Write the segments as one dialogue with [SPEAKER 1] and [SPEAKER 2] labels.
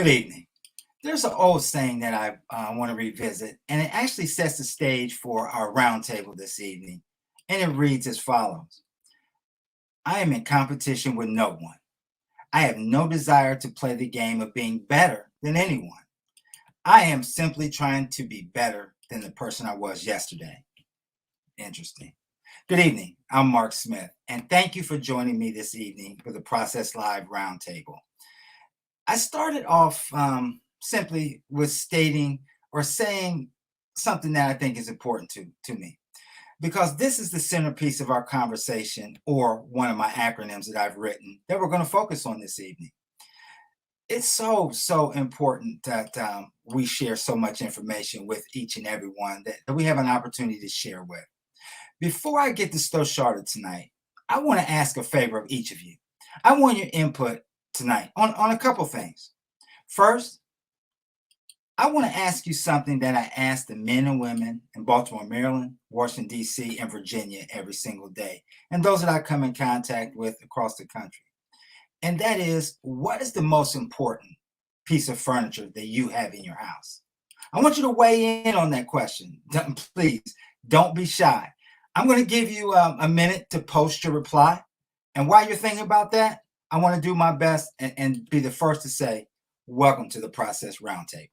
[SPEAKER 1] Good evening. There's an old saying that I want to revisit, and it actually sets the stage for our roundtable this evening. And it reads as follows: I am in competition with no one. I have no desire to play the game of being better than anyone. I am simply trying to be better than the person I was yesterday. Interesting. Good evening. I'm Mark Smith, and thank you for joining me this evening for the Process Live Roundtable. I started off simply with stating or saying something that I think is important to me, because this is the centerpiece of our conversation, or one of my acronyms that I've written that we're going to focus on this evening. It's so important that we share so much information with each and every one that we have an opportunity to share with. Before I get this show started tonight, I want to ask a favor of each of you. I want your input tonight on a couple things. First, I want to ask you something that I ask the men and women in Baltimore, Maryland, Washington, D.C., and Virginia every single day, and those that I come in contact with across the country. And that is, what is the most important piece of furniture that you have in your house? I want you to weigh in on that question. Please, don't be shy. I'm going to give you a minute to post your reply. And while you're thinking about that, I want to do my best and be the first to say, welcome to the Process Roundtable.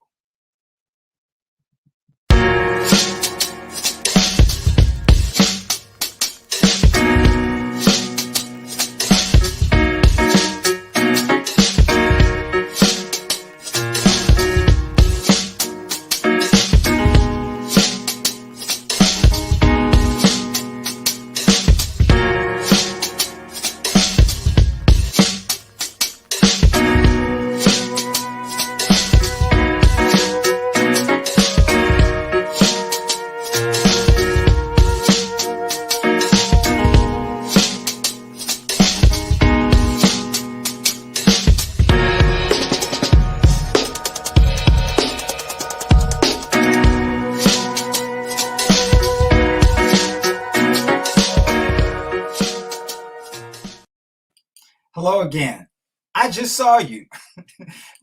[SPEAKER 1] Hello again. I just saw you.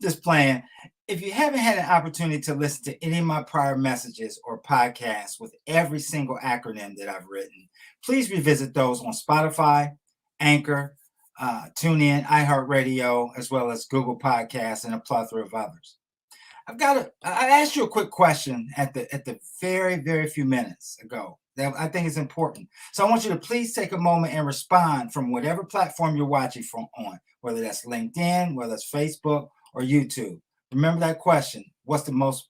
[SPEAKER 1] Just playing. If you haven't had an opportunity to listen to any of my prior messages or podcasts with every single acronym that I've written, please revisit those on Spotify, Anchor, TuneIn, iHeartRadio, as well as Google Podcasts and a plethora of others. I asked you a quick question at the very few minutes ago that I think is important. So I want you to please take a moment and respond from whatever platform you're watching from on, whether that's LinkedIn, whether it's Facebook or YouTube. Remember that question: what's the most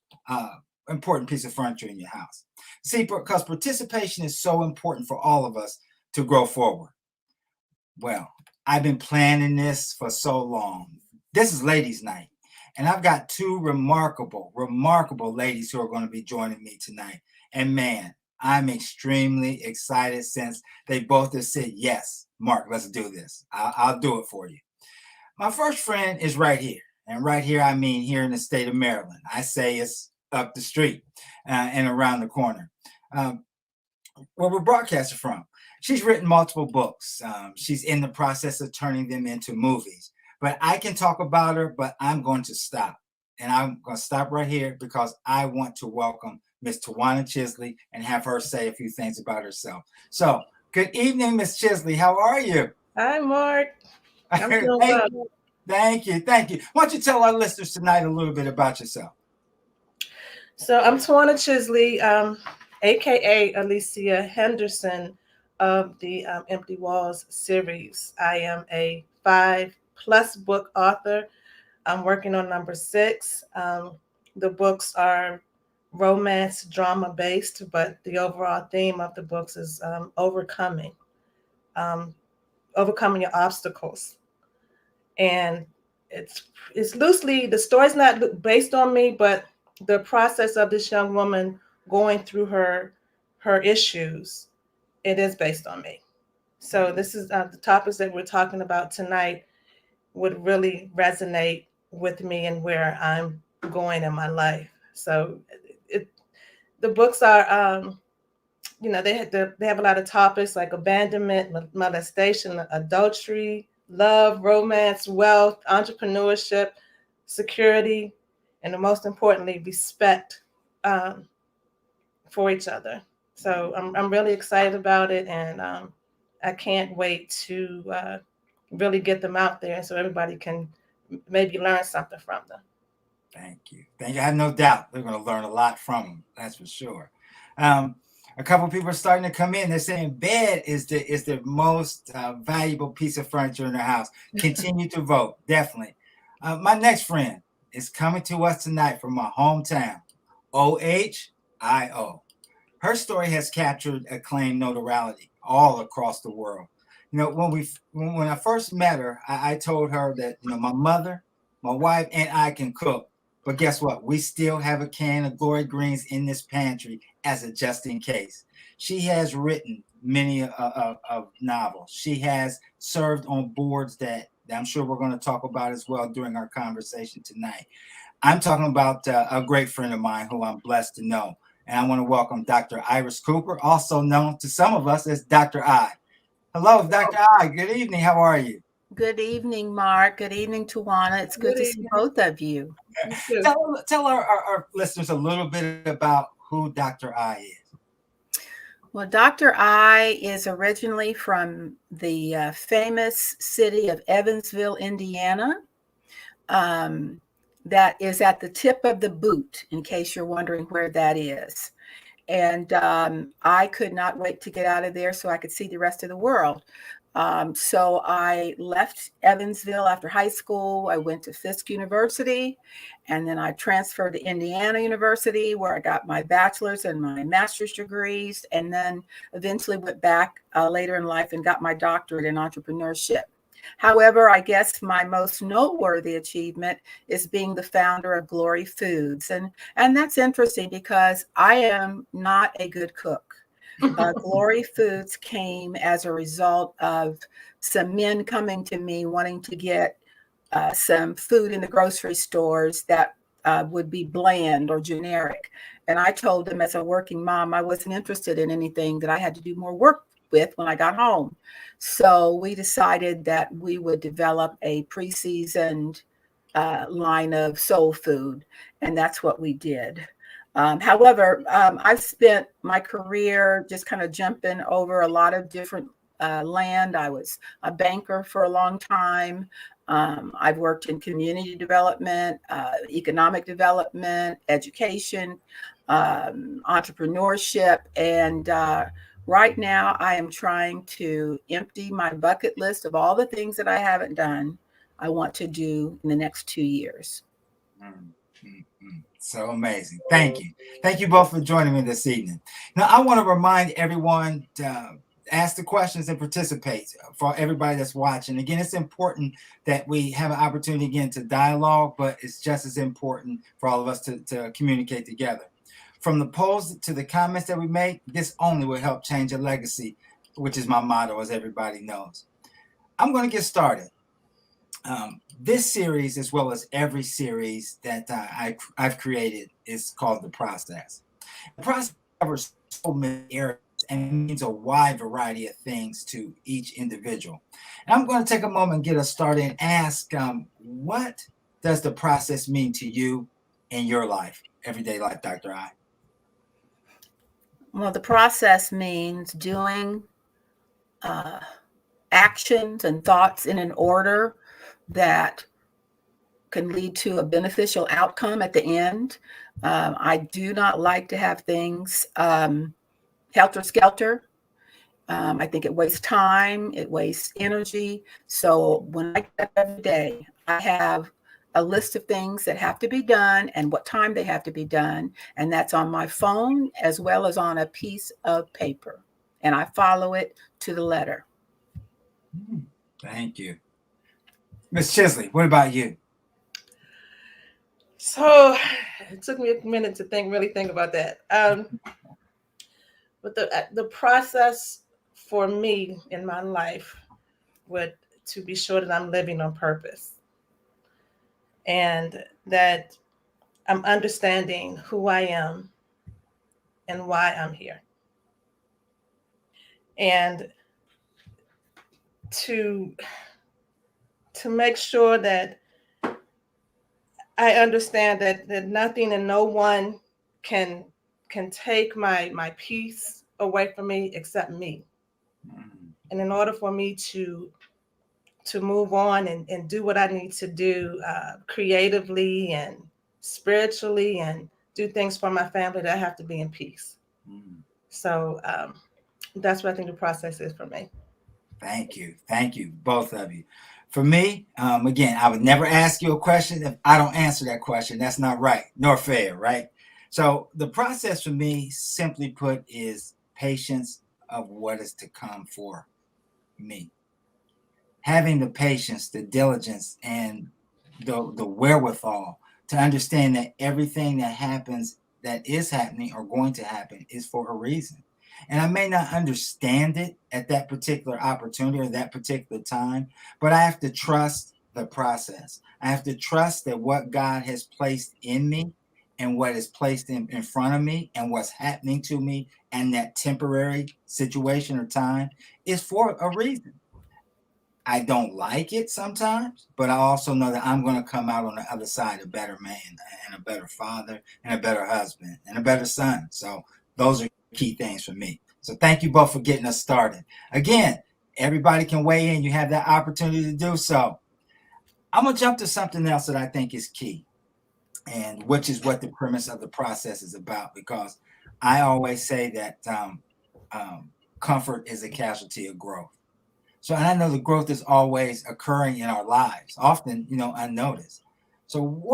[SPEAKER 1] important piece of furniture in your house? See, because participation is so important for all of us to grow forward. Well, I've been planning this for so long. This is ladies' night. And I've got two remarkable ladies who are going to be joining me tonight. And man, I'm extremely excited since they both have said, yes, Mark, let's do this. I'll do it for you. My first friend is right here. And right here, I mean here in the state of Maryland. I say it's up the street and around the corner. Where we're broadcasting from. She's written multiple books. She's in the process of turning them into movies. But I can talk about her, but I'm going to stop. And I'm going to stop right here because I want to welcome Miss Tawana Chisley and have her say a few things about herself. So, good evening, Miss Chisley. How are you?
[SPEAKER 2] Hi, Mark. I'm doing well.
[SPEAKER 1] Thank you. Why don't you tell our listeners tonight a little bit about yourself?
[SPEAKER 2] So I'm Tawana Chisley, aka Alicia Henderson of the Empty Walls series. I am a 5+ book author. I'm working on number 6. The books are romance drama based, but the overall theme of the books is overcoming your obstacles. And it's loosely, the story's not based on me, but the process of this young woman going through her issues, it is based on me. So this is the topics that we're talking about tonight would really resonate with me and where I'm going in my life. So the books are, they have a lot of topics like abandonment, molestation, adultery, love, romance, wealth, entrepreneurship, security, and most importantly, respect for each other. So I'm really excited about it, and I can't wait to really get them out there so everybody can maybe learn something from them.
[SPEAKER 1] Thank you. Thank you. I have no doubt they're going to learn a lot from them. That's for sure. Um, a couple of people are starting to come in. They're saying bed is the most valuable piece of furniture in the house. Continue to vote, definitely. My next friend is coming to us tonight from my hometown, OHIO. Her story has captured acclaimed notoriety all across the world. When I first met her, I told her that my mother, my wife, and I can cook. But guess what? We still have a can of Glory Greens in this pantry as a just in case. She has written many of novels. She has served on boards that I'm sure we're going to talk about as well during our conversation tonight. I'm talking about a great friend of mine who I'm blessed to know. And I want to welcome Dr. Iris Cooper, also known to some of us as Dr.I. Hello, Dr.I. Good evening. How are you?
[SPEAKER 3] Good evening, Mark. Good evening, Tawana. It's good to see both of you.
[SPEAKER 1] Tell our listeners a little bit about who Dr.I is.
[SPEAKER 3] Well, Dr.I is originally from the famous city of Evansville, Indiana. That is at the tip of the boot, in case you're wondering where that is. And I could not wait to get out of there so I could see the rest of the world. So I left Evansville after high school. I went to Fisk University, and then I transferred to Indiana University, where I got my bachelor's and my master's degrees, and then eventually went back later in life and got my doctorate in entrepreneurship. However, I guess my most noteworthy achievement is being the founder of Glory Foods. And that's interesting because I am not a good cook. Glory Foods came as a result of some men coming to me wanting to get some food in the grocery stores that would be bland or generic. And I told them as a working mom, I wasn't interested in anything that I had to do more work with when I got home. So we decided that we would develop a pre-seasoned line of soul food. And that's what we did. However, I've spent my career just kind of jumping over a lot of different land. I was a banker for a long time. I've worked in community development, economic development, education, entrepreneurship, and right now I am trying to empty my bucket list of all the things that I haven't done. I want to do in the next 2 years.
[SPEAKER 1] So amazing. Thank you. Thank you both for joining me this evening. Now, I want to remind everyone to ask the questions and participate for everybody that's watching. Again, it's important that we have an opportunity again to dialogue, but it's just as important for all of us to communicate together. From the polls to the comments that we make, this only will help change a legacy, which is my motto, as everybody knows. I'm going to get started. This series, as well as every series that I've created, is called The Process. The process covers so many areas and means a wide variety of things to each individual. And I'm going to take a moment and get us started and ask, what does the process mean to you in your life, everyday life, Dr.I?
[SPEAKER 3] Well, the process means doing actions and thoughts in an order that can lead to a beneficial outcome at the end. I do not like to have things helter-skelter. I think it wastes time, it wastes energy. So when I get up every day, I have a list of things that have to be done and what time they have to be done. And that's on my phone as well as on a piece of paper. And I follow it to the letter.
[SPEAKER 1] Thank you. Ms. Chisley, what about you?
[SPEAKER 2] So it took me a minute to really think about that. But the process for me in my life would to be sure that I'm living on purpose and that I'm understanding who I am and why I'm here. And to make sure that I understand that nothing and no one can take my peace away from me except me. And in order for me to move on and do what I need to do creatively and spiritually and do things for my family, that I have to be in peace. So that's what I think the process is for me.
[SPEAKER 1] Thank you. Thank you, both of you. For me, again, I would never ask you a question if I don't answer that question. That's not right, nor fair, right? So the process for me, simply put, is patience of what is to come for me. Having the patience, the diligence, and the wherewithal to understand that everything that happens, that is happening or going to happen, is for a reason. And I may not understand it at that particular opportunity or that particular time, but I have to trust the process. I have to trust that what God has placed in me and what is placed in front of me and what's happening to me and that temporary situation or time is for a reason. I don't like it sometimes, but I also know that I'm going to come out on the other side a better man and a better father and a better husband and a better son. So those are key things for me. So thank you both for getting us started. Again, everybody can weigh in. You have that opportunity to do so. I'm going to jump to something else that I think is key, and which is what the premise of the process is about, because I always say that comfort is a casualty of growth. So, and I know the growth is always occurring in our lives, often, unnoticed. So I'm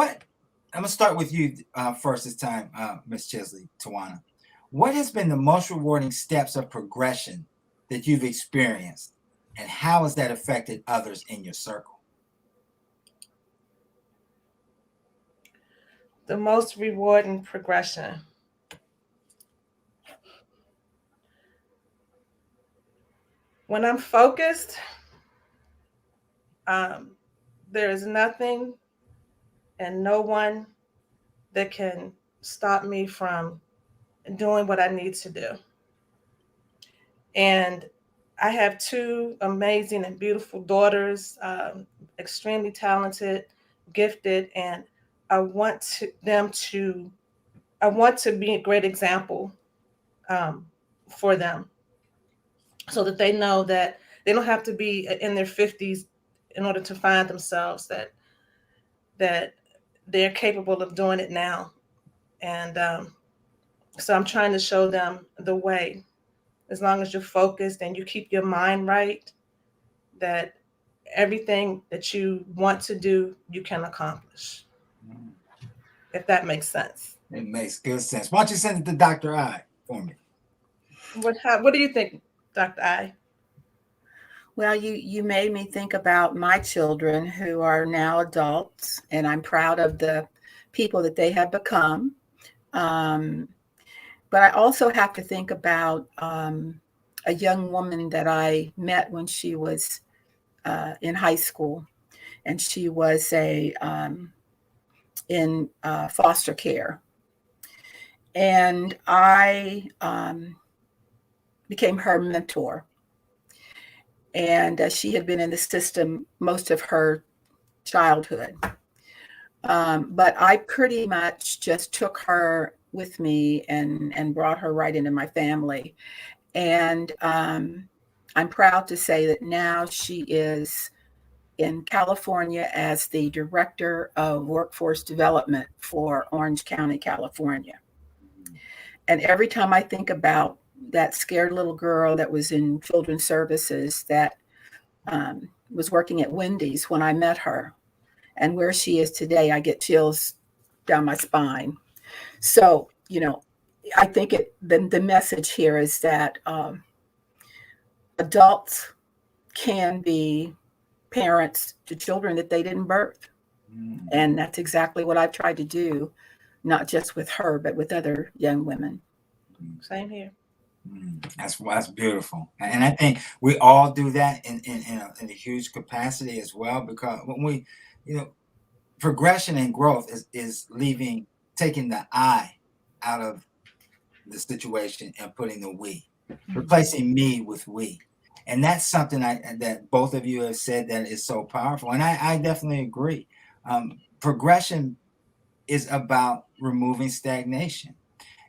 [SPEAKER 1] going to start with you first this time, Ms. Chisley, Tawana. What has been the most rewarding steps of progression that you've experienced, and how has that affected others in your circle?
[SPEAKER 2] The most rewarding progression. When I'm focused, there is nothing and no one that can stop me from doing what I need to do. And I have two amazing and beautiful daughters, extremely talented, gifted, and I want I want to be a great example um, for them, so that they know that they don't have to be in their 50s in order to find themselves, that they're capable of doing it now. And so I'm trying to show them the way. As long as you're focused and you keep your mind right, that everything that you want to do, you can accomplish. If that makes sense.
[SPEAKER 1] It makes good sense. Why don't you send it to Dr.I for me?
[SPEAKER 2] What do you think, Dr.I?
[SPEAKER 3] Well, you made me think about my children who are now adults, and I'm proud of the people that they have become. Um, but I also have to think about a young woman that I met when she was in high school, and she was in foster care, and I became her mentor. And she had been in the system most of her childhood. But I pretty much just took her with me and brought her right into my family. And I'm proud to say that now she is in California as the Director of Workforce Development for Orange County, California. And every time I think about that scared little girl that was in children's services that was working at Wendy's when I met her, and where she is today, I get chills down my spine. So, I think the message here is that adults can be parents to children that they didn't birth. And that's exactly what I've tried to do, not just with her, but with other young women.
[SPEAKER 2] Same here.
[SPEAKER 1] That's beautiful, and I think we all do that in a huge capacity as well. Because when we, progression and growth is taking the I out of the situation and putting the we, replacing me with we, and that's something that both of you have said that is so powerful, and I definitely agree. Progression is about removing stagnation.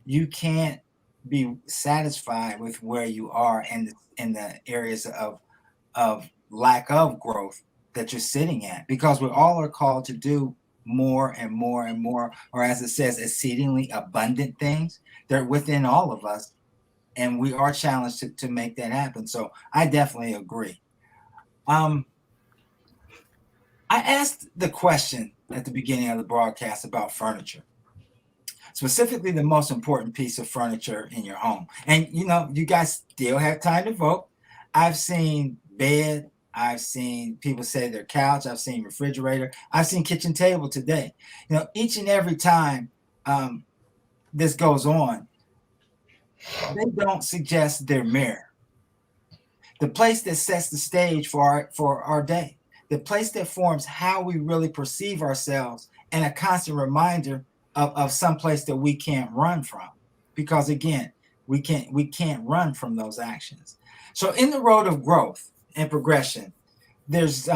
[SPEAKER 1] You can't be satisfied with where you are in the areas of lack of growth that you're sitting at, because we all are called to do more and more and more, or as it says, exceedingly abundant things. They're within all of us, and we are challenged to make that happen. So I definitely agree. I asked the question at the beginning of the broadcast about furniture, specifically the most important piece of furniture in your home. And you guys still have time to vote. I've seen bed, I've seen people say their couch, I've seen refrigerator, I've seen kitchen table today. Each and every time this goes on, they don't suggest their mirror, the place that sets the stage for our day, the place that forms how we really perceive ourselves, and a constant reminder of some place that we can't run from, because again, we can't run from those actions. So in the road of growth and progression, there's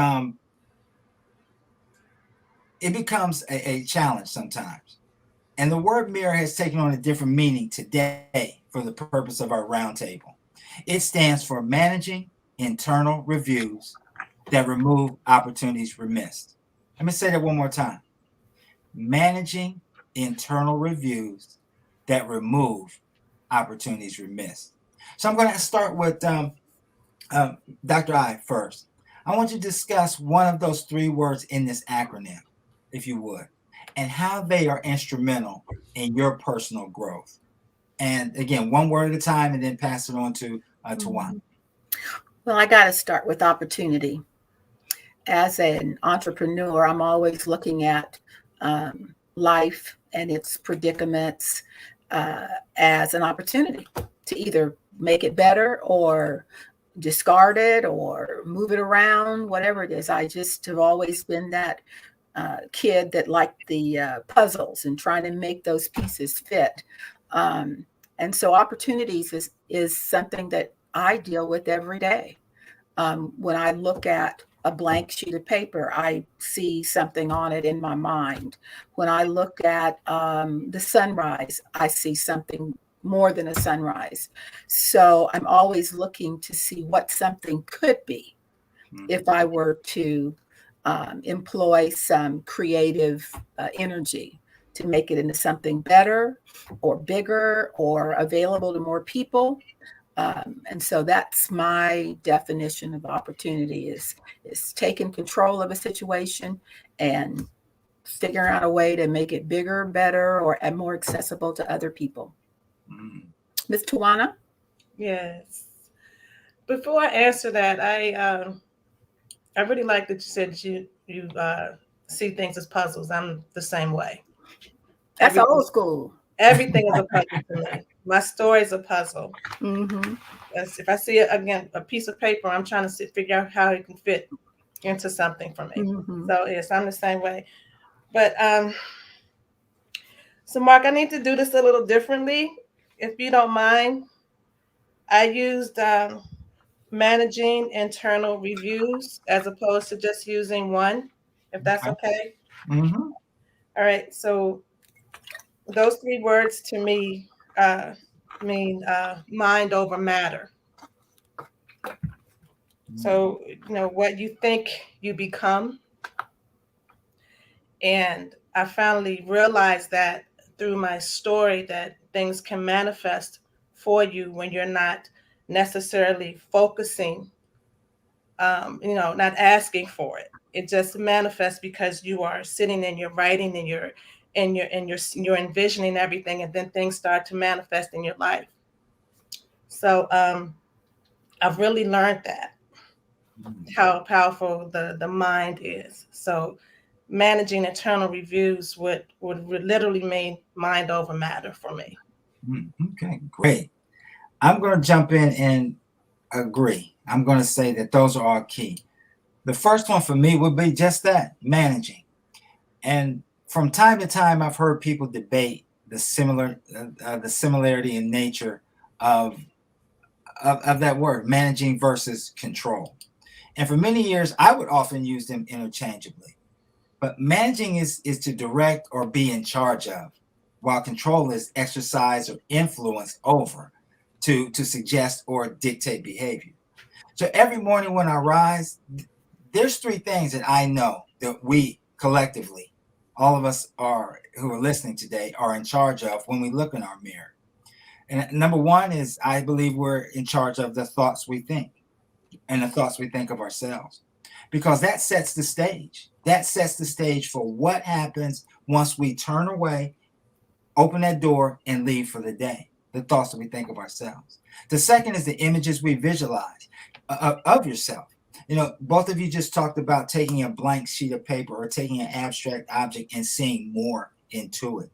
[SPEAKER 1] it becomes a challenge sometimes. And the word mirror has taken on a different meaning today for the purpose of our roundtable. It stands for managing internal reviews that remove opportunities missed. Let me say that one more time. Managing internal reviews that remove opportunities missed. So I'm going to start with Dr. I first. I want you to discuss one of those three words in this acronym, if you would, and how they are instrumental in your personal growth. And again, one word at a time, and then pass it on to Tawana.
[SPEAKER 3] Well, I got to start with opportunity. As an entrepreneur, I'm always looking at life and its predicaments as an opportunity to either make it better or discard it or move it around, whatever it is. I just have always been that kid that liked the puzzles and trying to make those pieces fit. And so opportunities is something that I deal with every day. When I look at a blank sheet of paper, I see something on it in my mind. When I look at the sunrise, I see something more than a sunrise. So I'm always looking to see what something could be if I were to employ some creative energy to make it into something better or bigger or available to more people. And so that's my definition of opportunity is taking control of a situation and figuring out a way to make it bigger, better, or more accessible to other people. Ms. Tawana?
[SPEAKER 2] Yes. Before I answer that, I really like that you said you see things as puzzles. I'm the same way.
[SPEAKER 3] That's old school.
[SPEAKER 2] Everything is a puzzle to me. My story is a puzzle.
[SPEAKER 3] Mm-hmm.
[SPEAKER 2] If I see a piece of paper, I'm trying to figure out how it can fit into something for me.
[SPEAKER 3] Mm-hmm.
[SPEAKER 2] So yes, I'm the same way. But so Mark, I need to do this a little differently, if you don't mind. I used managing internal reviews as opposed to just using one, if that's okay.
[SPEAKER 1] Mm-hmm.
[SPEAKER 2] All right. So those three words to me mean mind over matter. So, what you think you become. And I finally realized that through my story that things can manifest for you when you're not necessarily focusing, not asking for it. It just manifests because you are sitting and you're writing and you're envisioning everything, and then things start to manifest in your life. So I've really learned that how powerful the mind is. So managing internal reviews would literally mean mind over matter for me.
[SPEAKER 1] Okay, great. I'm going to jump in and agree. I'm going to say that those are all key. The first one for me would be just that, managing. And from time to time, I've heard people debate the similarity in nature of that word, managing versus control. And for many years, I would often use them interchangeably. But managing is to direct or be in charge of, while control is exercise or influence over, to suggest or dictate behavior. So every morning when I rise, there's three things that I know that we collectively, all of us are who are listening today, are in charge of when we look in our mirror. And number one is, I believe we're in charge of the thoughts we think and the thoughts we think of ourselves, because that sets the stage. That sets the stage for what happens once we turn away, open that door, and leave for the day. The thoughts that we think of ourselves. The second is the images we visualize of yourself. You know, both of you just talked about taking a blank sheet of paper or taking an abstract object and seeing more into it.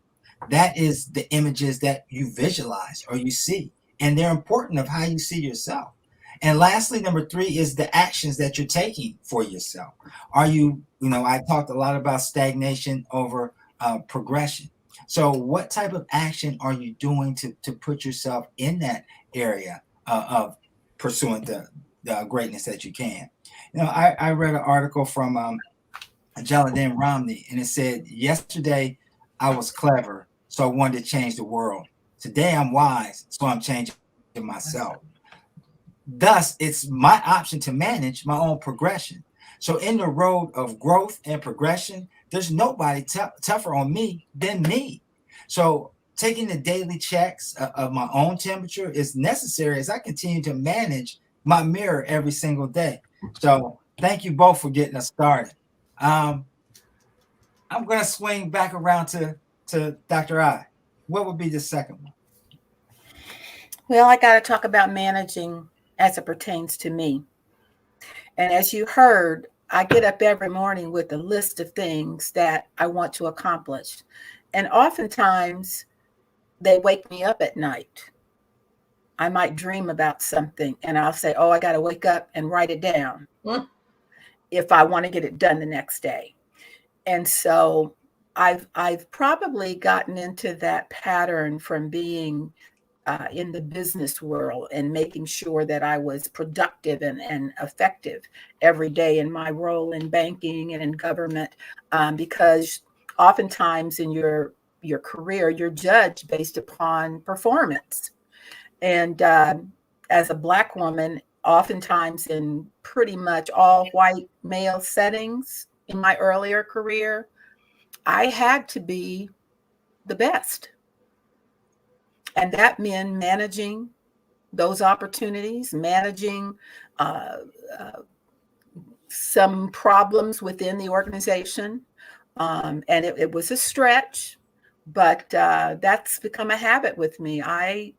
[SPEAKER 1] That is the images that you visualize or you see, and they're important of how you see yourself. And lastly, number three is the actions that you're taking for yourself. Are you, I talked a lot about stagnation over progression. So what type of action are you doing to put yourself in that area of pursuing the greatness that you can? I read an article from Jaladin Romney, and it said, yesterday I was clever, so I wanted to change the world. Today I'm wise, so I'm changing myself. Thus, it's my option to manage my own progression. So in the road of growth and progression, there's nobody tougher on me than me. So taking the daily checks of my own temperature is necessary as I continue to manage my mirror every single day. So thank you both for getting us started. I'm going to swing back around to Dr. I. What would be the second one?
[SPEAKER 3] Well, I got to talk about managing as it pertains to me. And as you heard, I get up every morning with a list of things that I want to accomplish. And oftentimes they wake me up at night. I might dream about something and I'll say, oh, I got to wake up and write it down if I want to get it done the next day. And so I've probably gotten into that pattern from being in the business world and making sure that I was productive and effective every day in my role in banking and in government, because oftentimes in your career, you're judged based upon performance. And as a Black woman, oftentimes in pretty much all white male settings in my earlier career, I had to be the best. And that meant managing those opportunities, managing some problems within the organization. And it was a stretch, but that's become a habit with me. I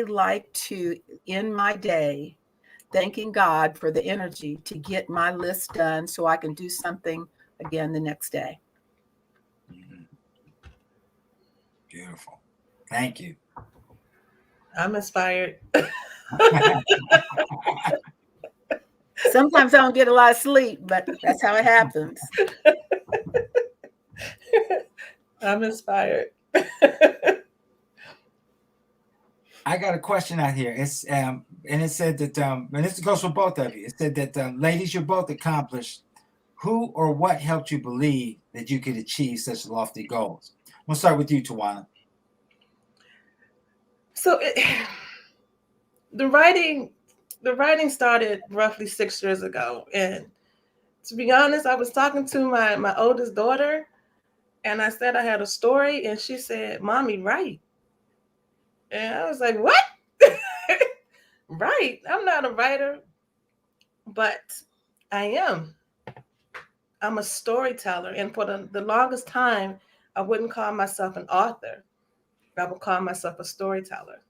[SPEAKER 3] like to end my day thanking God for the energy to get my list done so I can do something again the next day.
[SPEAKER 1] Mm-hmm. Beautiful. Thank you.
[SPEAKER 2] I'm inspired.
[SPEAKER 3] Sometimes I don't get a lot of sleep, but that's how it happens.
[SPEAKER 2] I'm inspired.
[SPEAKER 1] I got a question out here. It's and it said that and this goes for both of you. It said that ladies, you're both accomplished. Who or what helped you believe that you could achieve such lofty goals? We'll start with you, Tawana.
[SPEAKER 2] So the writing started roughly 6 years ago, and to be honest, I was talking to my oldest daughter, and I said I had a story, and she said, "Mommy, write." And I was like, "What?" Right? I'm not a writer, but I am. I'm a storyteller, and for the longest time, I wouldn't call myself an author. I would call myself a storyteller,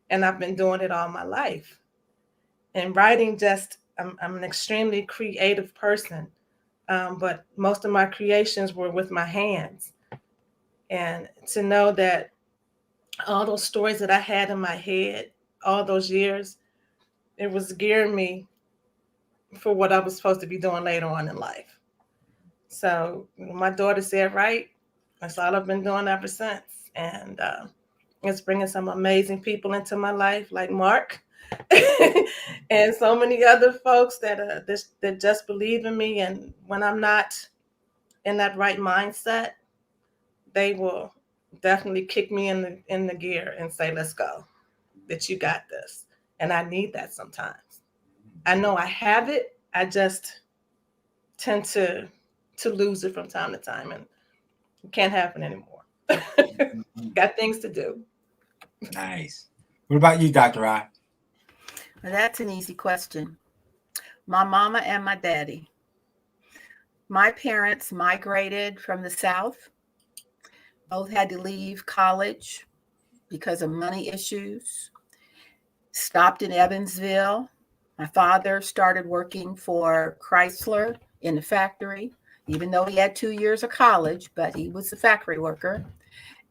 [SPEAKER 2] and I've been doing it all my life. And writing, I'm an extremely creative person, but most of my creations were with my hands. And to know that all those stories that I had in my head all those years, it was gearing me for what I was supposed to be doing later on in life. So my daughter said, right, that's all I've been doing ever since. And it's bringing some amazing people into my life, like Mark and so many other folks that just believe in me. And when I'm not in that right mindset, they will definitely kick me in the gear and say, let's go, that you got this. And I need that sometimes. I know I have it. I just tend to lose it from time to time, and it can't happen anymore. Got things to do.
[SPEAKER 1] Nice. What about you, Dr. I?
[SPEAKER 3] Well, that's an easy question. My mama and my daddy. My parents migrated from the South. Both had to leave college because of money issues. Stopped in Evansville. My father started working for Chrysler in the factory, even though he had 2 years of college, but he was a factory worker.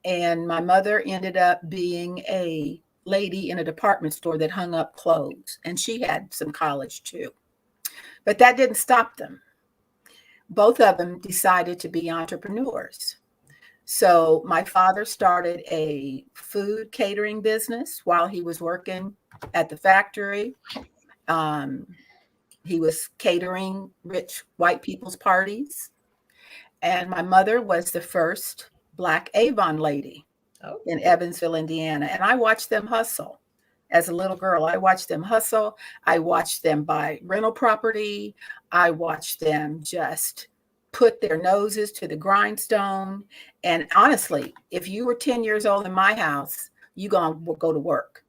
[SPEAKER 3] And my mother ended up being a lady in a department store that hung up clothes. And she had some college too. But that didn't stop them. Both of them decided to be entrepreneurs. So my father started a food catering business while he was working at the factory. He was catering rich white people's parties. And my mother was the first Black Avon lady in Evansville, Indiana. And I watched them hustle. As a little girl, I watched them hustle. I watched them buy rental property. I watched them just put their noses to the grindstone. And honestly, if you were 10 years old in my house, you gonna go to work.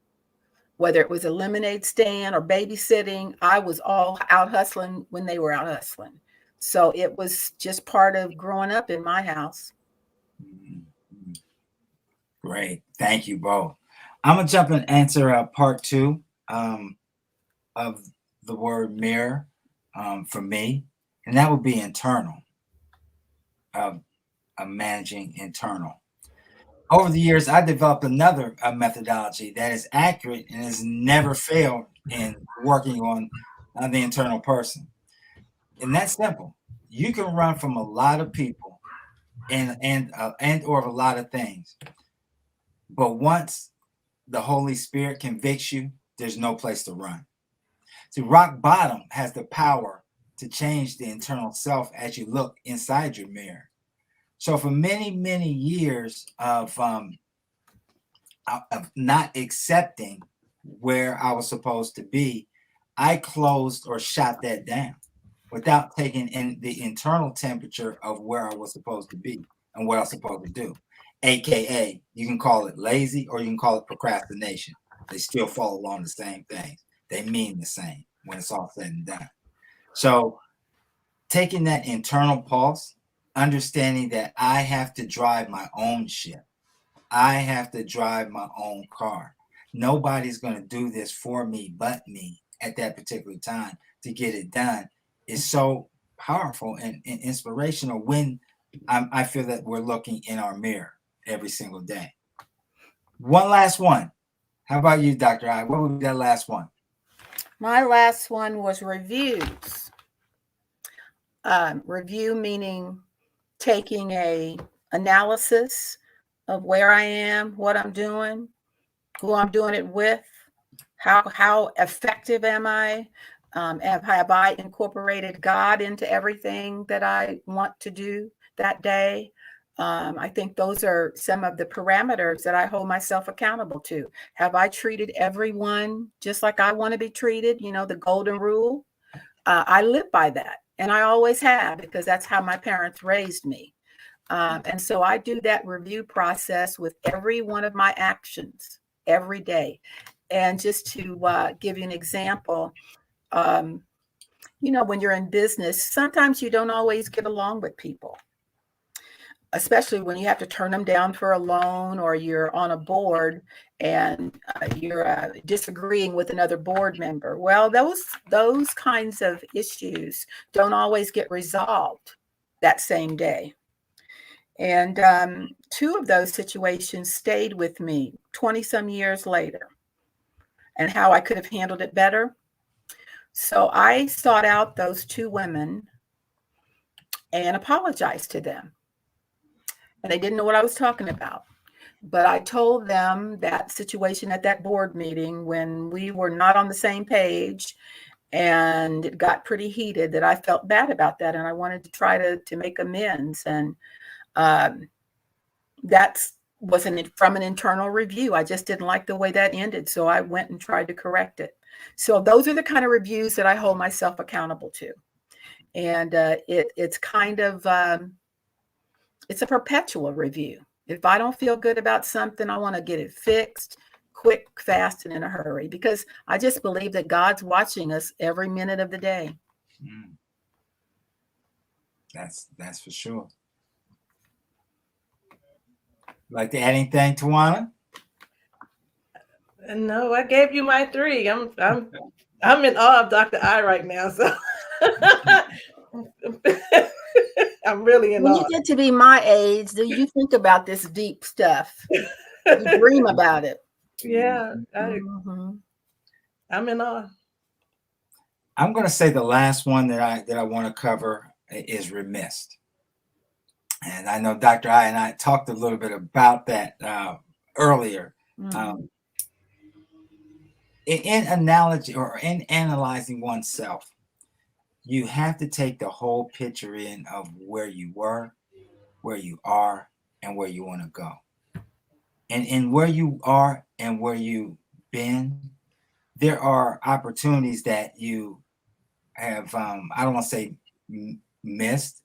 [SPEAKER 3] Whether it was a lemonade stand or babysitting, I was all out hustling when they were out hustling. So it was just part of growing up in my house.
[SPEAKER 1] Great. Thank you both. I'm going to jump and answer part two of the word mirror for me, and that would be internal, of managing internal. Over the years, I developed another methodology that is accurate and has never failed in working on the internal person. And that's simple. You can run from a lot of people and or a lot of things, but once the Holy Spirit convicts you, there's no place to run. See, rock bottom has the power to change the internal self as you look inside your mirror. So for many, many years of not accepting where I was supposed to be, I closed or shot that down without taking in the internal temperature of where I was supposed to be and what I was supposed to do. AKA, you can call it lazy or you can call it procrastination. They still fall along the same things. They mean the same when it's all said and done. So taking that internal pulse, understanding that I have to drive my own ship. I have to drive my own car. Nobody's going to do this for me but me at that particular time to get it done is so powerful and inspirational when I feel that we're looking in our mirror every single day. One last one. How about you, Dr. I? What would be that last one?
[SPEAKER 3] My last one was reviews. Review meaning taking a analysis of where I am, what I'm doing, who I'm doing it with, how effective am I? Have I incorporated God into everything that I want to do that day? I think those are some of the parameters that I hold myself accountable to. Have I treated everyone just like I want to be treated? You know, the golden rule. I live by that. And I always have, because that's how my parents raised me. And so I do that review process with every one of my actions every day. And just to give you an example, you know, when you're in business, sometimes you don't always get along with people, especially when you have to turn them down for a loan or you're on a board and you're disagreeing with another board member. Well, those kinds of issues don't always get resolved that same day. And two of those situations stayed with me 20 some years later, and how I could have handled it better. So I sought out those two women and apologized to them. And they didn't know what I was talking about. But I told them that situation at that board meeting when we were not on the same page. and it got pretty heated that I felt bad about that, and I wanted to try to make amends. And that's wasn't from an internal review. I just didn't like the way that ended, so I went and tried to correct it. So those are the kind of reviews that I hold myself accountable to. And it's kind of it's a perpetual review. If I don't feel good about something, I want to get it fixed quick, fast, and in a hurry, because I just believe that God's watching us every minute of the day.
[SPEAKER 1] That's for sure. Like to add anything, Tawana?
[SPEAKER 2] No, I gave you my 3. I'm in awe of Dr.I right now. So I'm really in
[SPEAKER 3] when
[SPEAKER 2] awe.
[SPEAKER 3] you get to be my age, do you think about this deep stuff? You dream about it.
[SPEAKER 2] Yeah,
[SPEAKER 3] Mm-hmm.
[SPEAKER 2] I'm in awe.
[SPEAKER 1] I'm going to say the last one that I want to cover is remiss. And I know Dr.I and I talked a little bit about that earlier.
[SPEAKER 3] Mm-hmm.
[SPEAKER 1] In analogy or in analyzing oneself, you have to take the whole picture in of where you were, where you are, and where you want to go. And in where you are and where you've been, there are opportunities that you have, I don't want to say missed,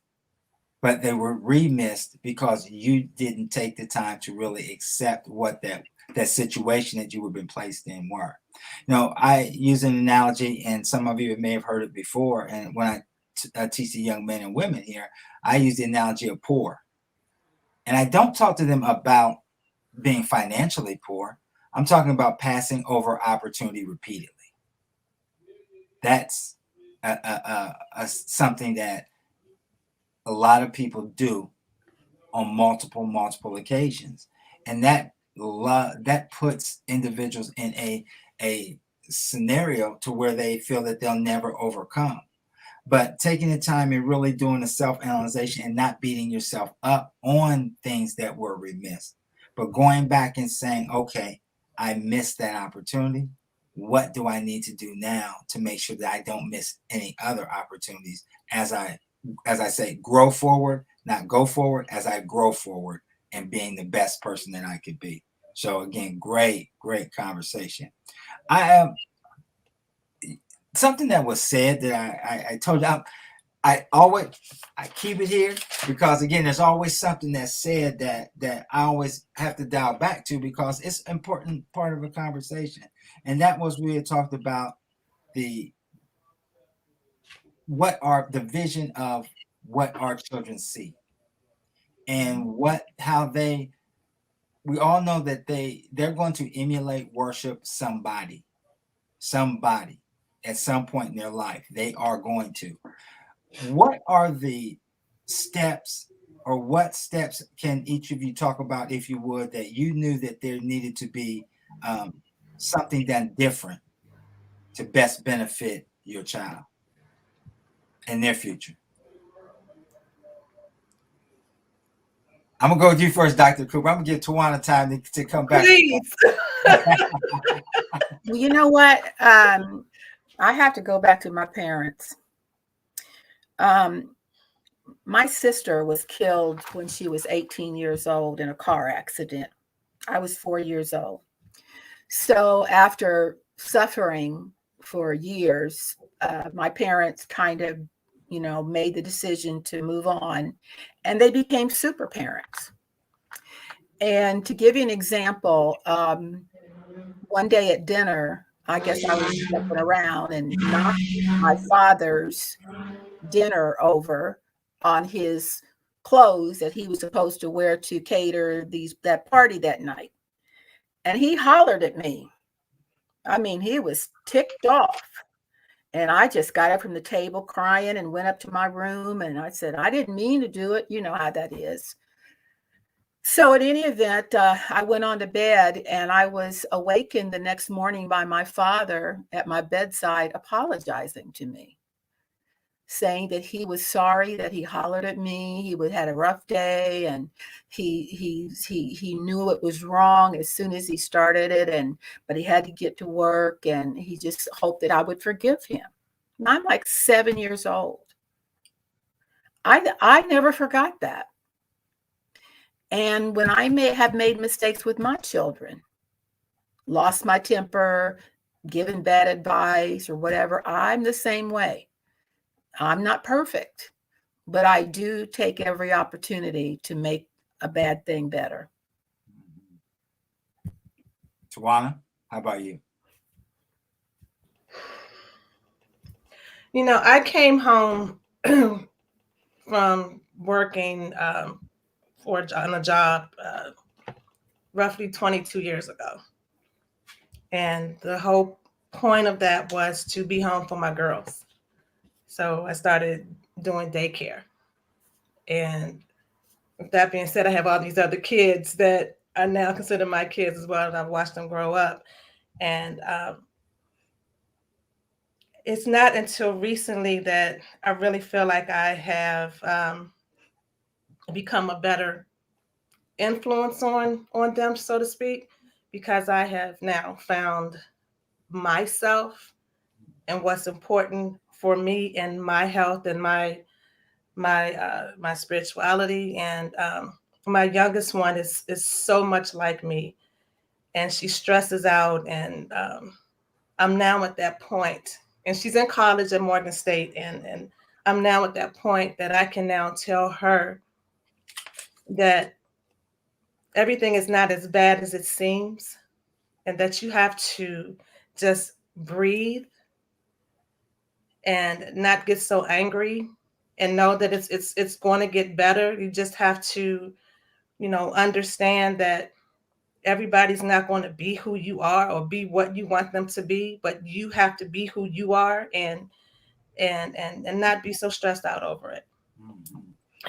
[SPEAKER 1] but they were remissed because you didn't take the time to really accept what that situation that you were been placed in were. You know, I use an analogy, and some of you may have heard it before. And when I teach the young men and women here, I use the analogy of poor. And I don't talk to them about being financially poor. I'm talking about passing over opportunity repeatedly. That's something that a lot of people do on multiple occasions, and that puts individuals in a scenario to where they feel that they'll never overcome. But taking the time and really doing the self-analyzation and not beating yourself up on things that were remiss, but going back and saying, okay, I missed that opportunity. What do I need to do now to make sure that I don't miss any other opportunities as I say, grow forward, not go forward, as I grow forward and being the best person that I could be. So again, great conversation. I am something that was said that I told you, I keep it here because again, there's always something that's said that I always have to dial back to because it's an important part of a conversation. And that was, we had talked about what are the vision of what our children see and we all know that they're going to emulate, worship somebody at some point in their life. They are going to. What are the steps, or what steps can each of you talk about, if you would, that you knew that there needed to be something done different to best benefit your child and their future? I'm gonna go with you first, Dr. Cooper. I'm gonna give Tawana time to come back.
[SPEAKER 2] Please.
[SPEAKER 3] Well, you know what? I have to go back to my parents. My sister was killed when she was 18 years old in a car accident. I was 4 years old. So after suffering for years, my parents kind of, made the decision to move on, and they became super parents. And to give you an example, one day at dinner, I guess I was looking around and knocked my father's dinner over on his clothes that he was supposed to wear to cater that party that night. And he hollered at me. I mean, he was ticked off. And I just got up from the table crying and went up to my room. And I said, I didn't mean to do it. You know how that is. So in any event, I went on to bed, and I was awakened the next morning by my father at my bedside apologizing to me, saying that he was sorry that he hollered at me. He had a rough day, and he knew it was wrong as soon as he started it, but he had to get to work, and he just hoped that I would forgive him. I'm like 7 years old. I never forgot that. And when I may have made mistakes with my children, lost my temper, given bad advice or whatever, I'm the same way. I'm not perfect, but I do take every opportunity to make a bad thing better.
[SPEAKER 1] Tawana, how about you?
[SPEAKER 2] You know, I came home from working on a job roughly 22 years ago. And the whole point of that was to be home for my girls. So I started doing daycare. And with that being said, I have all these other kids that I now consider my kids as well. And I've watched them grow up. And it's not until recently that I really feel like I have become a better influence on them, so to speak, because I have now found myself and what's important for me and my health and my spirituality. And my youngest one is so much like me, and she stresses out. And I'm now at that point, and she's in college at Morgan State, and I'm now at that point that I can now tell her that everything is not as bad as it seems, and that you have to just breathe and not get so angry, and know that it's going to get better. You just have to, understand that everybody's not going to be who you are or be what you want them to be, but you have to be who you are, and not be so stressed out over it.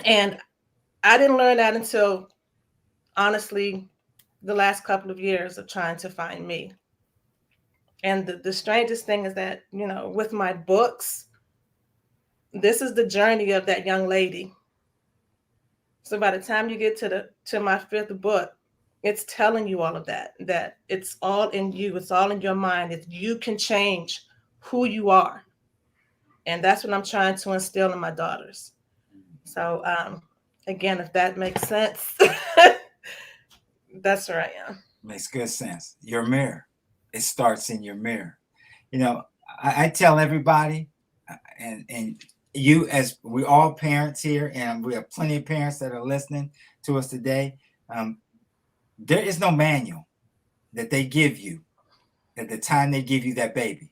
[SPEAKER 2] And I didn't learn that until, honestly, the last couple of years of trying to find me. And the strangest thing is that, with my books, this is the journey of that young lady. So by the time you get to my fifth book, it's telling you all of that it's all in you. It's all in your mind. You can change who you are. And that's what I'm trying to instill in my daughters. So, again, if that makes sense, that's where I am.
[SPEAKER 1] Makes good sense. Your mirror. It starts in your mirror. I tell everybody, and you, as we all parents here, and we have plenty of parents that are listening to us today. There is no manual that they give you at the time they give you that baby.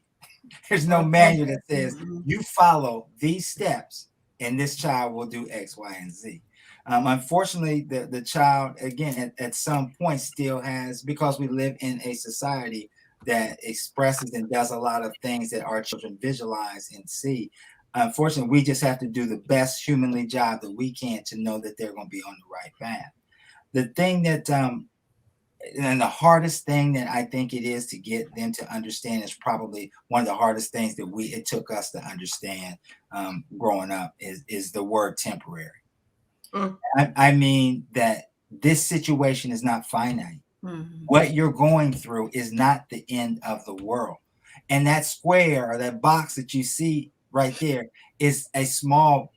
[SPEAKER 1] There's no manual that says you follow these steps and this child will do X, Y, and Z. Unfortunately, the child, again, at some point still has, because we live in a society that expresses and does a lot of things that our children visualize and see. Unfortunately, we just have to do the best humanly job that we can to know that they're going to be on the right path. The thing that, and the hardest thing that I think it is to get them to understand is probably one of the hardest things that it took us to understand growing up is the word temporary. I mean that this situation is not finite. What you're going through is not the end of the world. And that square or that box that you see right there is a small,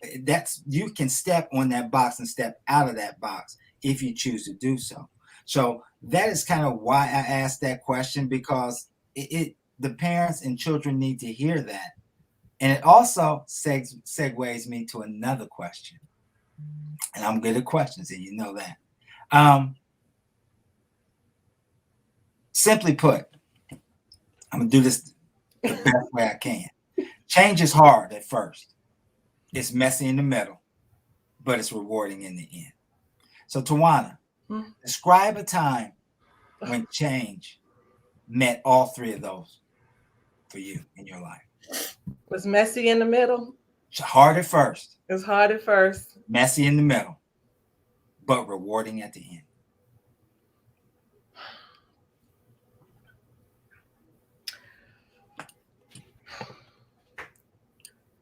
[SPEAKER 1] you can step on that box and step out of that box if you choose to do so. So that is kind of why I asked that question, because the parents and children need to hear that. And it also segues me to another question. And I'm good at questions, and you know that. Simply put, I'm going to do this the best way I can. Change is hard at first. It's messy in the middle, but it's rewarding in the end. So, Tawana, describe a time when change met all three of those for you in your life.
[SPEAKER 2] Was messy in the middle.
[SPEAKER 1] It's hard at first.
[SPEAKER 2] It's hard at first.
[SPEAKER 1] Messy in the middle, but rewarding at the end.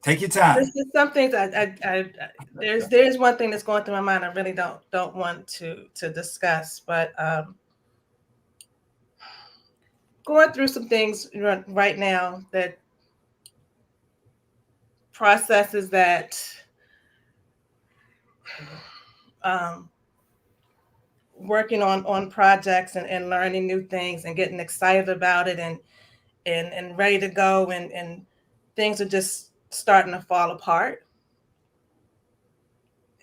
[SPEAKER 1] Take your time.
[SPEAKER 2] There's some things there's one thing that's going through my mind I really don't want to discuss, but going through some things right now that processes that working on projects and learning new things and getting excited about it and ready to go, and things are just starting to fall apart.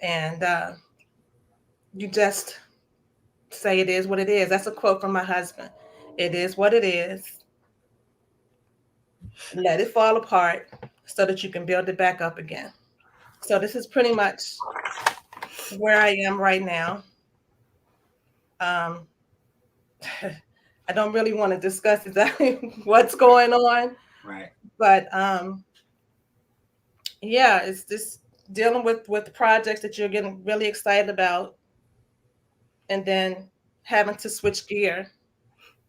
[SPEAKER 2] And you just say it is what it is. That's a quote from my husband. It is what it is. Let it fall apart so that you can build it back up again. So this is pretty much where I am right now. Um, I don't really want to discuss exactly what's going on,
[SPEAKER 1] Right.
[SPEAKER 2] but yeah, it's just dealing with the projects that you're getting really excited about, and then having to switch gear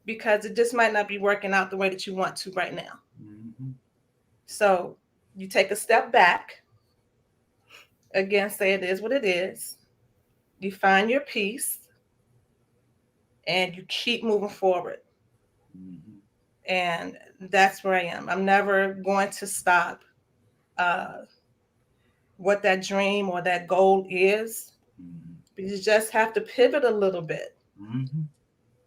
[SPEAKER 2] because it just might not be working out the way that you want to right now.
[SPEAKER 1] Mm-hmm.
[SPEAKER 2] So you take a step back, again, say it is what it is. You find your peace and you keep moving forward.
[SPEAKER 1] Mm-hmm.
[SPEAKER 2] And that's where I am. I'm never going to stop uh, what that dream or that goal is.
[SPEAKER 1] Mm-hmm.
[SPEAKER 2] But you just have to pivot a little bit.
[SPEAKER 1] Mm-hmm.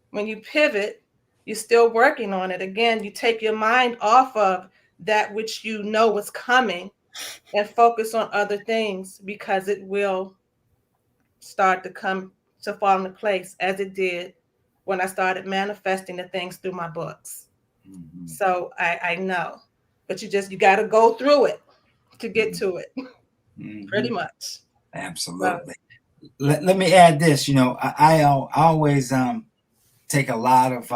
[SPEAKER 2] When you pivot, you're still working on it. Again, you take your mind off of that which you know is coming and focus on other things, because it will start to come to fall into place as it did when I started manifesting the things through my books.
[SPEAKER 1] Mm-hmm.
[SPEAKER 2] So I know, but you got to go through it to get to it,
[SPEAKER 1] Mm-hmm.
[SPEAKER 2] pretty much.
[SPEAKER 1] Absolutely. Let me add this. I always take a lot of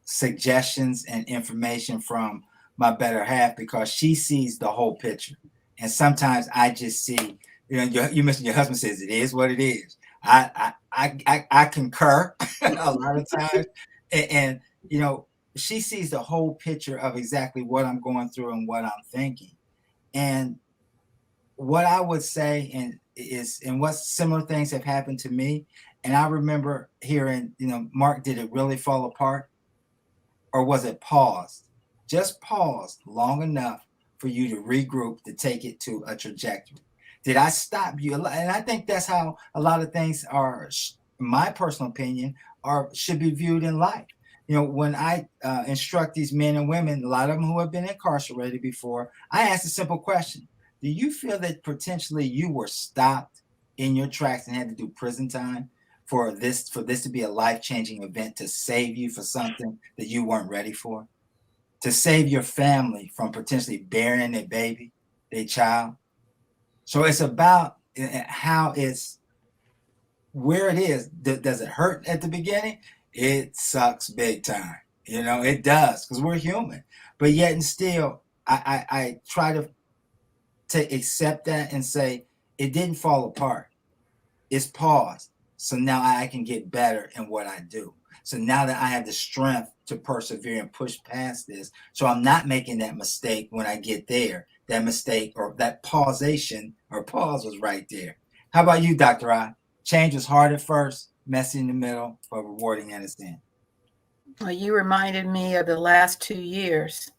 [SPEAKER 1] suggestions and information from my better half because she sees the whole picture, and sometimes I just see. You mentioned your husband says it is what it is. I concur a lot of times, and she sees the whole picture of exactly what I'm going through and what I'm thinking, and what I would say and what similar things have happened to me. And I remember hearing, Mark, did it really fall apart? Or was it paused? Just paused long enough for you to regroup to take it to a trajectory. Did I stop you? And I think that's how a lot of things are, in my personal opinion, should be viewed in life. When I instruct these men and women, a lot of them who have been incarcerated before, I ask a simple question. Do you feel that potentially you were stopped in your tracks and had to do prison time for this to be a life-changing event to save you for something that you weren't ready for, to save your family from potentially burying their baby, their child? So it's about how it's where it is. Does it hurt at the beginning? It sucks big time. It does, because we're human. But yet and still, I try to accept that and say it didn't fall apart. It's paused. So now I can get better in what I do. So now that I have the strength to persevere and push past this, so I'm not making that mistake when I get there. That mistake or that pausation or pause was right there. How about you, Dr. I? Change was hard at first, messy in the middle, but rewarding at its end.
[SPEAKER 3] Well, you reminded me of the last 2 years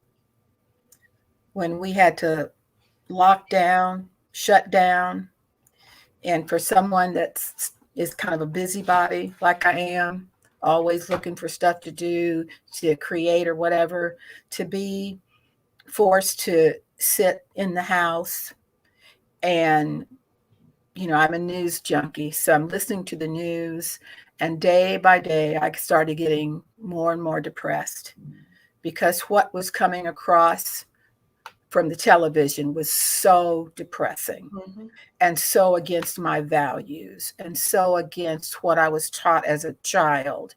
[SPEAKER 3] when we had to lock down, shut down. And for someone is kind of a busybody like I am, always looking for stuff to do, to create or whatever, to be forced to sit in the house. And I'm a news junkie, so I'm listening to the news, and day by day I started getting more and more depressed because what was coming across from the television was so depressing.
[SPEAKER 2] Mm-hmm.
[SPEAKER 3] And so against my values and so against what I was taught as a child.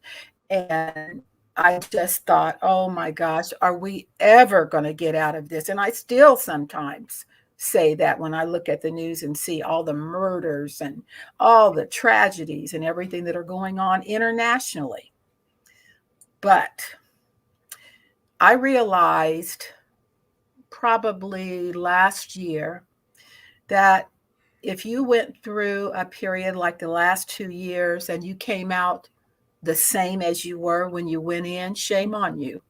[SPEAKER 3] And I just thought, oh my gosh, are we ever going to get out of this? And I still sometimes say that when I look at the news and see all the murders and all the tragedies and everything that are going on internationally. But I realized probably last year that if you went through a period like the last 2 years and you came out the same as you were when you went in, shame on you.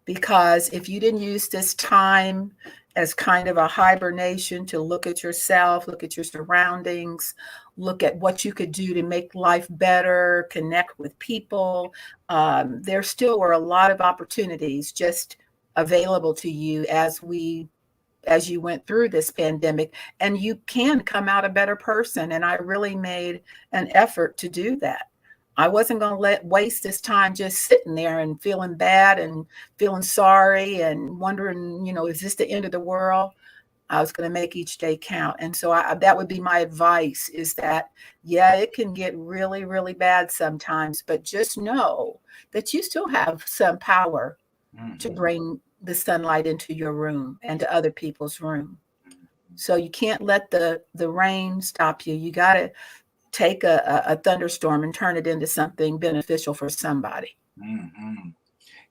[SPEAKER 3] because if you didn't use this time as kind of a hibernation to look at yourself, look at your surroundings, look at what you could do to make life better, connect with people, there still were a lot of opportunities just available to you as you went through this pandemic, and you can come out a better person. And I really made an effort to do that. I wasn't going to waste this time just sitting there and feeling bad and feeling sorry and wondering, is this the end of the world? I was going to make each day count. And so that would be my advice, is that, yeah, it can get really, really bad sometimes, but just know that you still have some power to bring the sunlight into your room and to other people's room. So you can't let the rain stop you. You got to take a thunderstorm and turn it into something beneficial for somebody.
[SPEAKER 1] Mm-hmm.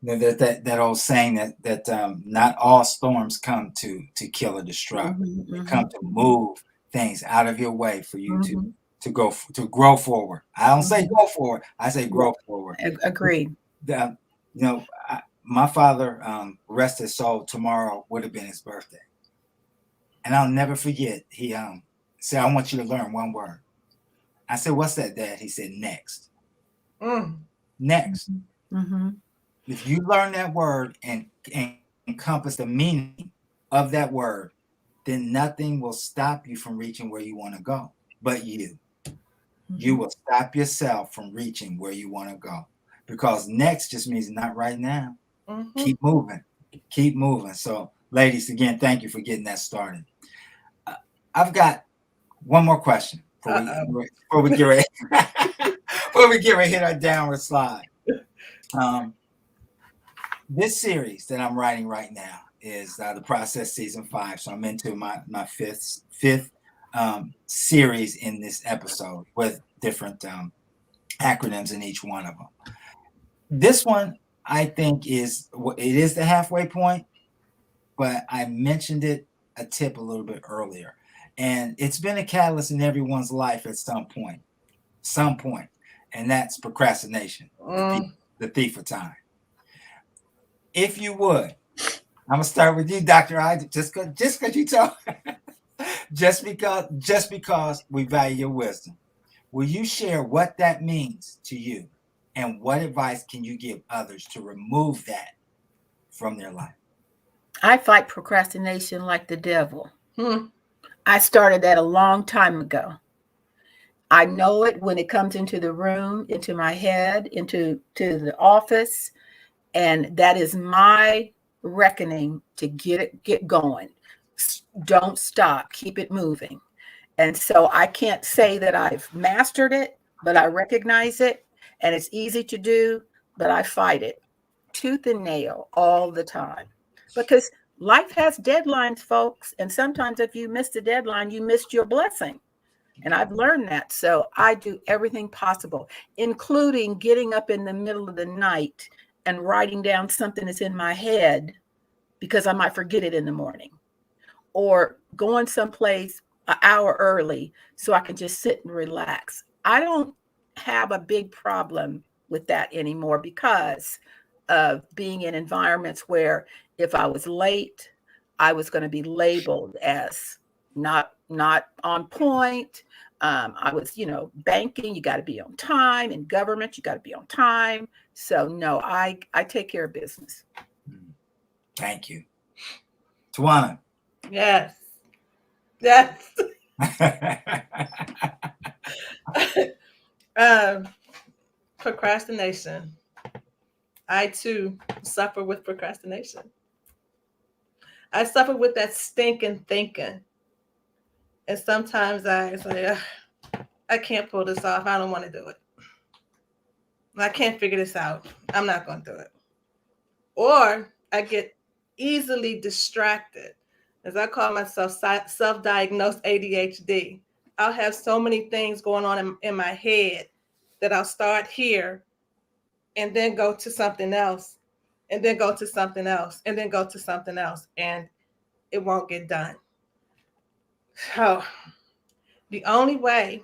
[SPEAKER 1] That old saying that not all storms come to kill or destruct. They come to move things out of your way for you to grow forward. I don't say go forward. I say grow forward.
[SPEAKER 3] Agreed.
[SPEAKER 1] My father, rest his soul, tomorrow would have been his birthday. And I'll never forget, he said, I want you to learn one word. I said, what's that, Dad? He said, next. Next.
[SPEAKER 3] Mm-hmm.
[SPEAKER 1] If you learn that word and encompass the meaning of that word, then nothing will stop you from reaching where you want to go. But you will stop yourself from reaching where you want to go. Because next just means not right now. Keep moving. Keep moving. So, ladies, again, thank you for getting that started. I've got one more question before we get ready. Before we get ready to hit our downward slide. This series that I'm writing right now is The Process Season 5. So I'm into my fifth series in this episode with different acronyms in each one of them. This one, I think, is the halfway point, but I mentioned a tip a little bit earlier. And it's been a catalyst in everyone's life at some point. And that's procrastination, the thief of time. If you would, I'm gonna start with you, Dr.I, just because you told, just because we value your wisdom. Will you share what that means to you, and what advice can you give others to remove that from their life?
[SPEAKER 3] I fight procrastination like the devil. I started that a long time ago. I know it when it comes into the room, into my head, to the office. And that is my reckoning to get going. Don't stop, keep it moving. And so I can't say that I've mastered it, but I recognize it, and it's easy to do, but I fight it tooth and nail all the time, because life has deadlines, folks. And sometimes if you miss the deadline, you missed your blessing. And I've learned that. So I do everything possible, including getting up in the middle of the night and writing down something that's in my head because I might forget it in the morning, or going someplace an hour early so I can just sit and relax. I don't have a big problem with that anymore because of being in environments where if I was late, I was going to be labeled as not on point. I was, banking, you got to be on time. In government, you got to be on time. So no, I take care of business.
[SPEAKER 1] Thank you. Tawana.
[SPEAKER 2] Yes. Procrastination. I too suffer with procrastination. I suffer with that stinking thinking. And sometimes I say, I can't pull this off. I don't want to do it. I can't figure this out. I'm not going to do it. Or I get easily distracted. As I call myself self-diagnosed ADHD. I'll have so many things going on in my head that I'll start here and then go to something else, and then go to something else, and then go to something else, and it won't get done. So the only way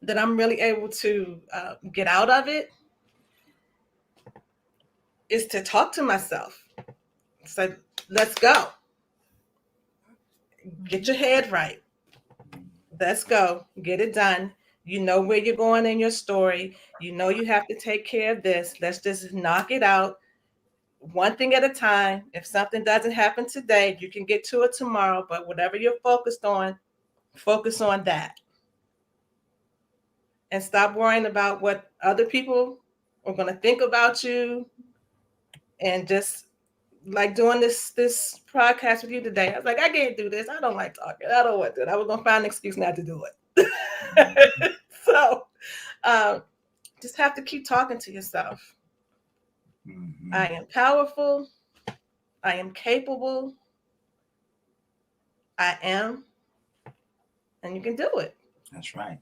[SPEAKER 2] that I'm really able to get out of it is to talk to myself. So let's go. Get your head right. Let's go. Get it done. You know where you're going in your story. You know you have to take care of this. Let's just knock it out one thing at a time. If something doesn't happen today, you can get to it tomorrow. But whatever you're focused on, focus on that. And stop worrying about what other people are going to think about you. And just like doing this podcast with you today. I was like, I can't do this. I don't like talking. I don't want to do it. I was going to find an excuse not to do it. So just have to keep talking to yourself.
[SPEAKER 1] Mm-hmm.
[SPEAKER 2] I am powerful. I am capable. I am. And you can do it.
[SPEAKER 1] That's right.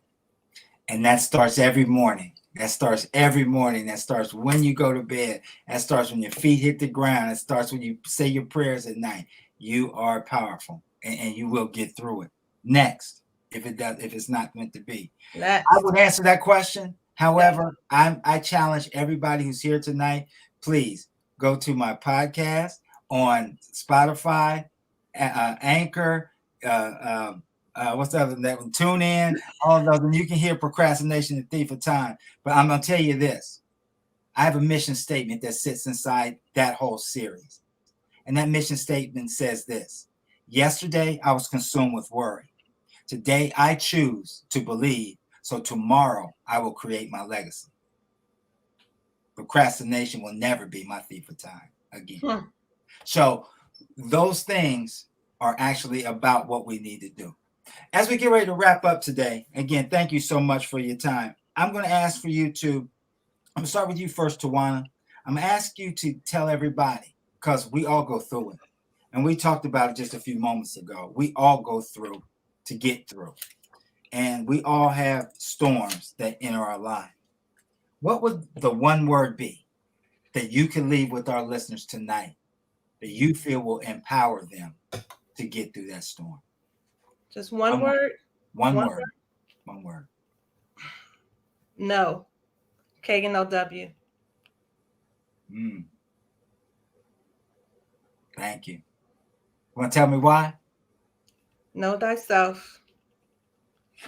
[SPEAKER 1] And that starts every morning. That starts every morning. That starts when you go to bed. That starts when your feet hit the ground. It starts when you say your prayers at night. You are powerful, and you will get through it. Next, if it's not meant to be.
[SPEAKER 2] Next.
[SPEAKER 1] I would answer that question. However, I challenge everybody who's here tonight, please go to my podcast on Spotify, Anchor, what's the other that one? Tune in, all of those, and you can hear Procrastination, the Thief of Time. But I'm gonna tell you this: I have a mission statement that sits inside that whole series, and that mission statement says this: yesterday I was consumed with worry. Today I choose to believe. So tomorrow I will create my legacy. Procrastination will never be my thief of time again. So those things are actually about what we need to do. As we get ready to wrap up today, again, thank you so much for your time. I'm going to ask for you to, I'm going to start with you first, Tawana. I'm going to ask you to tell everybody, because we all go through it. And we talked about it just a few moments ago. We all go through to get through. And we all have storms that enter our life. What would the one word be that you can leave with our listeners tonight that you feel will empower them to get through that storm?
[SPEAKER 2] Just one word?
[SPEAKER 1] One word. One word.
[SPEAKER 2] No. K-N-O-W.
[SPEAKER 1] Thank you. Want to tell me why?
[SPEAKER 2] Know thyself.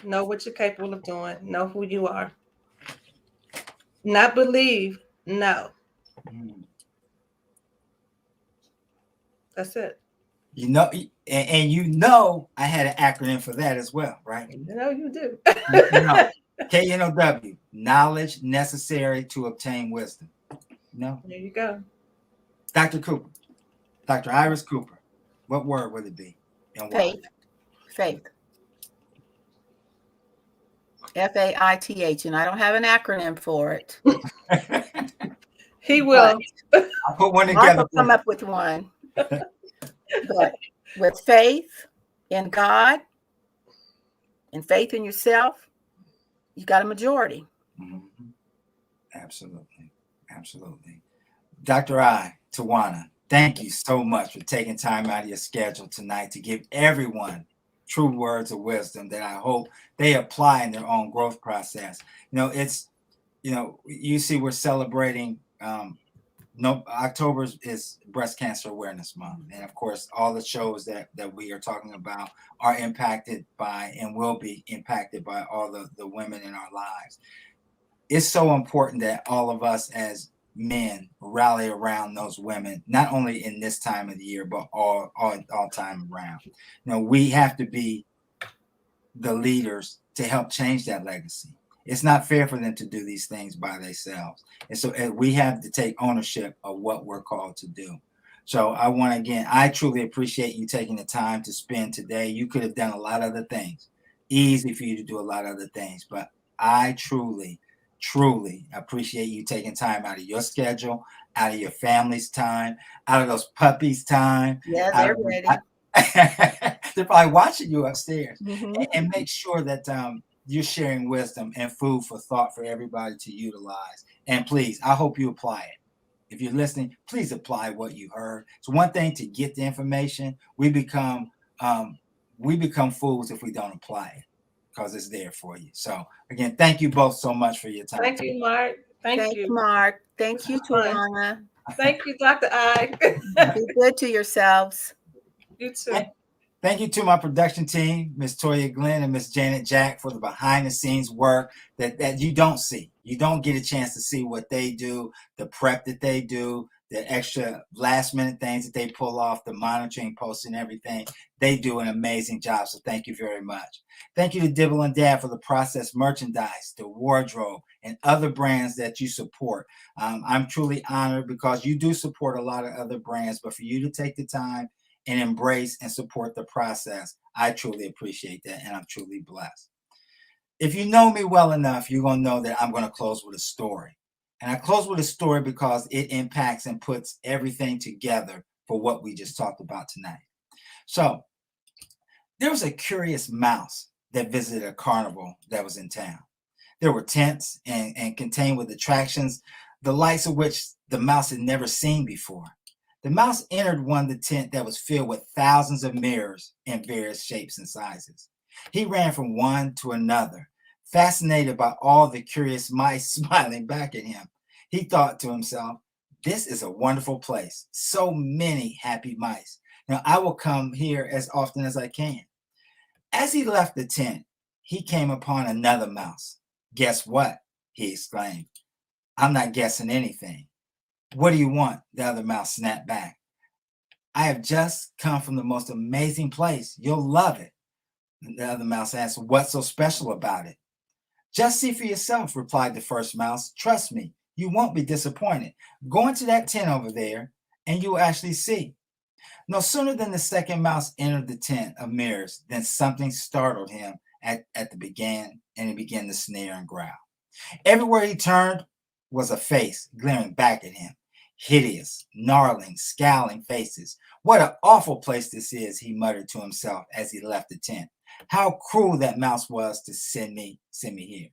[SPEAKER 2] Know what you're capable of doing. Know who you are. Not believe. No. That's it.
[SPEAKER 1] You know, and you know, I had an acronym for that as well, right?
[SPEAKER 2] You know you do.
[SPEAKER 1] KNOW, knowledge necessary to obtain wisdom. No.
[SPEAKER 2] There you go.
[SPEAKER 1] Dr. Cooper, Dr. Iris Cooper, what word would it be? And why?
[SPEAKER 3] Faith. Faith. F-A-I-T-H, and I don't have an acronym for it.
[SPEAKER 2] He will.
[SPEAKER 1] I'll put one
[SPEAKER 3] Mark
[SPEAKER 1] together.
[SPEAKER 3] will come up with one. But with faith in God and faith in yourself, you got a majority.
[SPEAKER 1] Mm-hmm. Absolutely. Absolutely. Dr.I, Tawana, thank you so much for taking time out of your schedule tonight to give everyone true words of wisdom that I hope they apply in their own growth process. You know, it's, you know, you see we're celebrating, October is Breast Cancer Awareness Month. And of course, all the shows that we are talking about are impacted by and will be impacted by all the women in our lives. It's so important that all of us as men rally around those women, not only in this time of the year, but all time around. You know, we have to be the leaders to help change that legacy. It's not fair for them to do these things by themselves. And so we have to take ownership of what we're called to do. So I truly appreciate you taking the time to spend today. You could have done a lot of other things. Easy for you to do a lot of other things, but I truly appreciate you taking time out of your schedule, out of your family's time, out of those puppies' time.
[SPEAKER 3] Yeah, they're ready.
[SPEAKER 1] They're probably watching you upstairs.
[SPEAKER 3] Mm-hmm.
[SPEAKER 1] And make sure that you're sharing wisdom and food for thought for everybody to utilize. And please, I hope you apply it. If you're listening, please apply what you heard. It's one thing to get the information. We become fools if we don't apply it, because it's there for you. So again, thank you both so much for your time.
[SPEAKER 2] Thank you, Mark. Thank you.
[SPEAKER 3] Mark. Thank you, Tawana.
[SPEAKER 2] Thank you, Dr. I.
[SPEAKER 3] Be good to yourselves.
[SPEAKER 2] You too.
[SPEAKER 1] Thank you to my production team, Miss Toya Glenn and Miss Janet Jack, for the behind the scenes work that you don't see. You don't get a chance to see what they do, the prep that they do, the extra last minute things that they pull off, the monitoring, posting, everything. They do an amazing job. So thank you very much. Thank you to Dibble and Dad for the processed merchandise, the wardrobe, and other brands that you support. I'm truly honored because you do support a lot of other brands, but for you to take the time and embrace and support the process, I truly appreciate that, and I'm truly blessed. If you know me well enough, you're going to know that I'm going to close with a story. And I close with a story because it impacts and puts everything together for what we just talked about tonight. So there was a curious mouse that visited a carnival that was in town. There were tents and contained with attractions, the likes of which the mouse had never seen before. The mouse entered one of the tent that was filled with thousands of mirrors in various shapes and sizes. He ran from one to another, fascinated by all the curious mice smiling back at him. He thought to himself, this is a wonderful place. So many happy mice. Now I will come here as often as I can. As he left the tent, he came upon another mouse. Guess what? He exclaimed. I'm not guessing anything. What do you want? The other mouse snapped back. I have just come from the most amazing place. You'll love it. The other mouse asked, what's so special about it? Just see for yourself, replied the first mouse. Trust me, you won't be disappointed. Go into that tent over there and you'll actually see. No sooner than the second mouse entered the tent of mirrors than something startled him at the beginning, and he began to sneer and growl. Everywhere he turned was a face glaring back at him. Hideous, gnarling, scowling faces. What an awful place this is, he muttered to himself as he left the tent. How cruel that mouse was to send me here.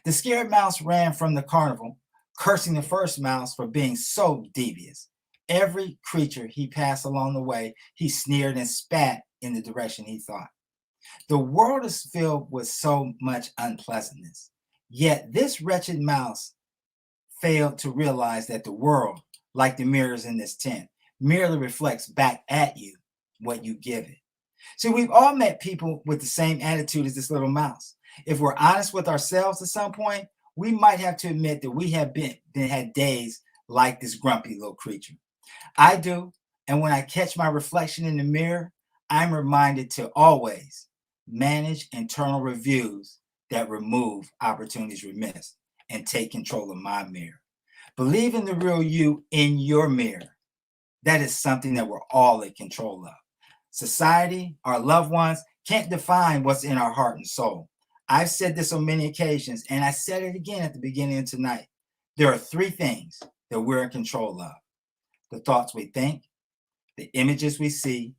[SPEAKER 1] The scared mouse ran from the carnival, cursing the first mouse for being so devious. Every creature he passed along the way, he sneered and spat in the direction he thought. The world is filled with so much unpleasantness. Yet this wretched mouse failed to realize that the world, like the mirrors in this tent, merely reflects back at you what you give it. See, we've all met people with the same attitude as this little mouse. If we're honest with ourselves at some point, we might have to admit that we have had days like this grumpy little creature. I do, and when I catch my reflection in the mirror, I'm reminded to always manage internal reviews that remove opportunities we missed and take control of my mirror. Believe in the real you in your mirror. That is something that we're all in control of. Society, our loved ones, can't define what's in our heart and soul. I've said this on many occasions, and I said it again at the beginning of tonight. There are three things that we're in control of: the thoughts we think, the images we see,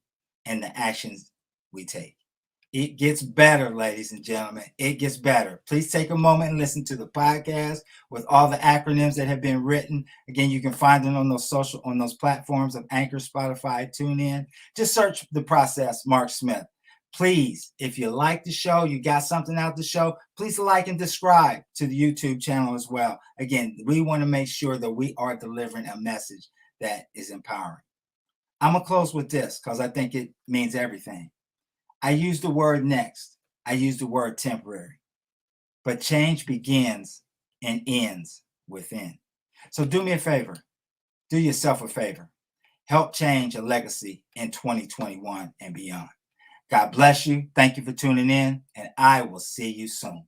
[SPEAKER 1] and the actions we take. It gets better, ladies and gentlemen. It gets better. Please take a moment and listen to the podcast with all the acronyms that have been written. Again, you can find them on those platforms of Anchor, Spotify, TuneIn. Just search the process, Mark Smith. Please, if you like the show, you got something out the show, please like and subscribe to the YouTube channel as well. Again, we want to make sure that we are delivering a message that is empowering. I'm going to close with this because I think it means everything. I use the word next. I use the word temporary. But change begins and ends within. So do me a favor. Do yourself a favor. Help change a legacy in 2021 and beyond. God bless you. Thank you for tuning in, and I will see you soon.